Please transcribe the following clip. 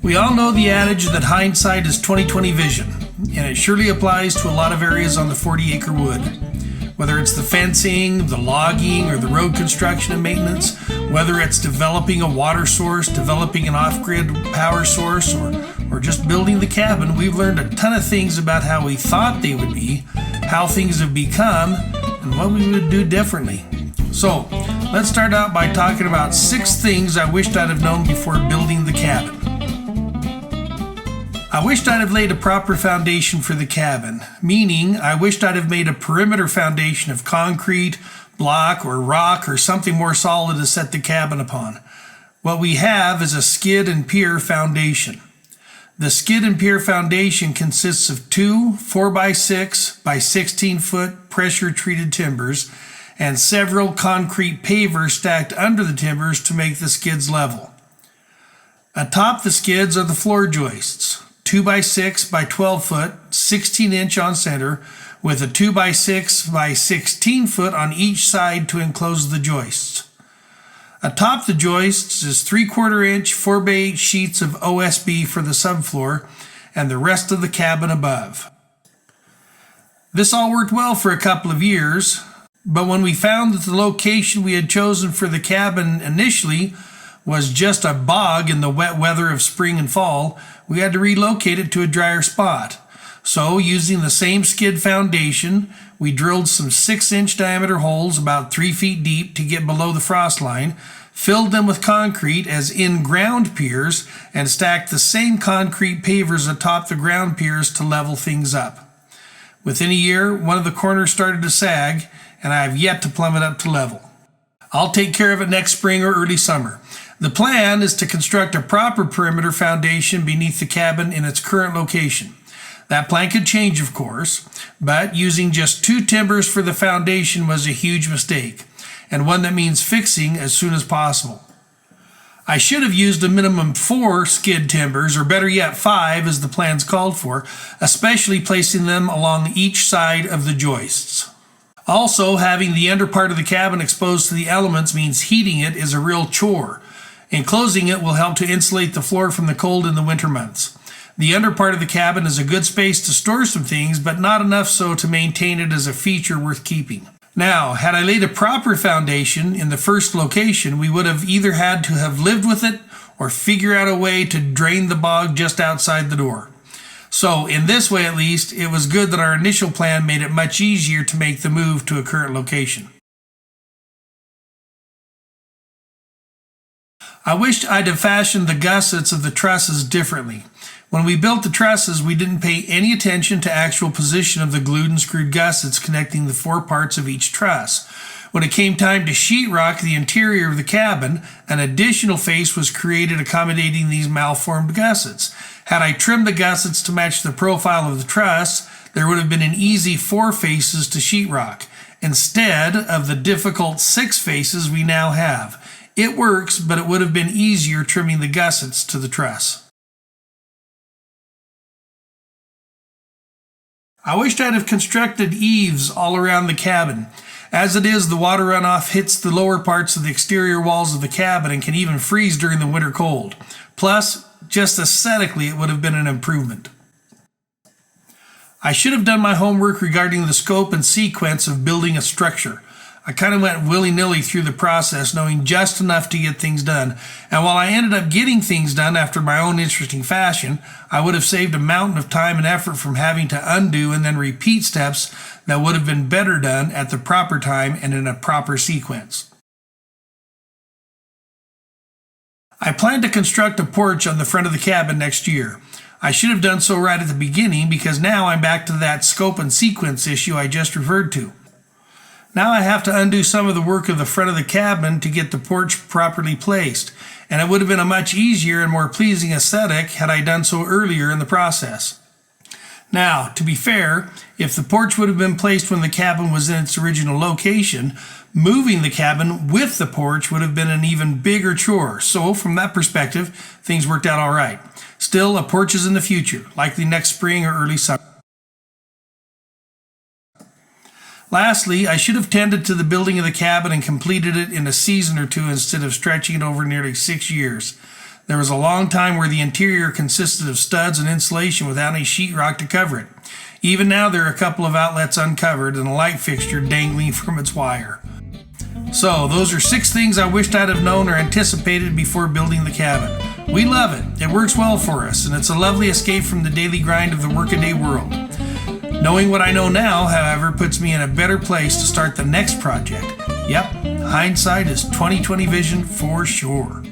We all know the adage that hindsight is 20/20 vision, and it surely applies to a lot of areas on the 40-acre wood. Whether it's the fencing, the logging, or the road construction and maintenance, whether it's developing a water source, developing an off-grid power source, or just building the cabin, we've learned a ton of things about how we thought they would be, how things have become, and what we would do differently. So, let's start out by talking about 6 things I wished I'd have known before building the cabin. I wished I'd have laid a proper foundation for the cabin, meaning I wished I'd have made a perimeter foundation of concrete, block, or rock, or something more solid to set the cabin upon. What we have is a skid and pier foundation. The skid and pier foundation consists of 2 4x6 by 16 foot pressure treated timbers and several concrete pavers stacked under the timbers to make the skids level. Atop the skids are the floor joists, 2x6 by 12 foot, 16 inch on center, with a 2x6 by 16 foot on each side to enclose the joists. Atop the joists is 3/4 inch 4x8 sheets of OSB for the subfloor and the rest of the cabin above. This all worked well for a couple of years, but when we found that the location we had chosen for the cabin initially was just a bog in the wet weather of spring and fall, we had to relocate it to a drier spot. So, using the same skid foundation, we drilled some 6-inch diameter holes about 3 feet deep to get below the frost line, filled them with concrete as in-ground piers, and stacked the same concrete pavers atop the ground piers to level things up. Within a year, one of the corners started to sag, and I have yet to plumb it up to level. I'll take care of it next spring or early summer. The plan is to construct a proper perimeter foundation beneath the cabin in its current location. That plan could change, of course, but using just 2 timbers for the foundation was a huge mistake, and one that means fixing as soon as possible. I should have used a minimum 4 skid timbers, or better yet 5 as the plans called for, especially placing them along each side of the joists. Also, having the under part of the cabin exposed to the elements means heating it is a real chore. Enclosing it will help to insulate the floor from the cold in the winter months. The under part of the cabin is a good space to store some things, but not enough so to maintain it as a feature worth keeping. Now, had I laid a proper foundation in the first location, we would have either had to have lived with it or figure out a way to drain the bog just outside the door. So, in this way at least, it was good that our initial plan made it much easier to make the move to a current location. I wished I'd have fashioned the gussets of the trusses differently. When we built the trusses, we didn't pay any attention to actual position of the glued and screwed gussets connecting the 4 parts of each truss. When it came time to sheetrock the interior of the cabin, an additional face was created accommodating these malformed gussets. Had I trimmed the gussets to match the profile of the truss, there would have been an easy 4 faces to sheetrock, instead of the difficult 6 faces we now have. It works, but it would have been easier trimming the gussets to the truss. I wished I'd have constructed eaves all around the cabin. As it is, the water runoff hits the lower parts of the exterior walls of the cabin and can even freeze during the winter cold. Plus, just aesthetically, it would have been an improvement. I should have done my homework regarding the scope and sequence of building a structure. I kind of went willy-nilly through the process, knowing just enough to get things done. And while I ended up getting things done after my own interesting fashion, I would have saved a mountain of time and effort from having to undo and then repeat steps that would have been better done at the proper time and in a proper sequence. I plan to construct a porch on the front of the cabin next year. I should have done so right at the beginning because now I'm back to that scope and sequence issue I just referred to. Now I have to undo some of the work of the front of the cabin to get the porch properly placed, and it would have been a much easier and more pleasing aesthetic had I done so earlier in the process. Now, to be fair, if the porch would have been placed when the cabin was in its original location, moving the cabin with the porch would have been an even bigger chore, so from that perspective, things worked out all right. Still, a porch is in the future, likely next spring or early summer. Lastly, I should have tended to the building of the cabin and completed it in a season or 2 instead of stretching it over nearly 6 years. There was a long time where the interior consisted of studs and insulation without any sheetrock to cover it. Even now there are a couple of outlets uncovered and a light fixture dangling from its wire. So, those are 6 things I wished I'd have known or anticipated before building the cabin. We love it. It works well for us, and it's a lovely escape from the daily grind of the workaday world. Knowing what I know now, however, puts me in a better place to start the next project. Yep, hindsight is 20/20 vision for sure.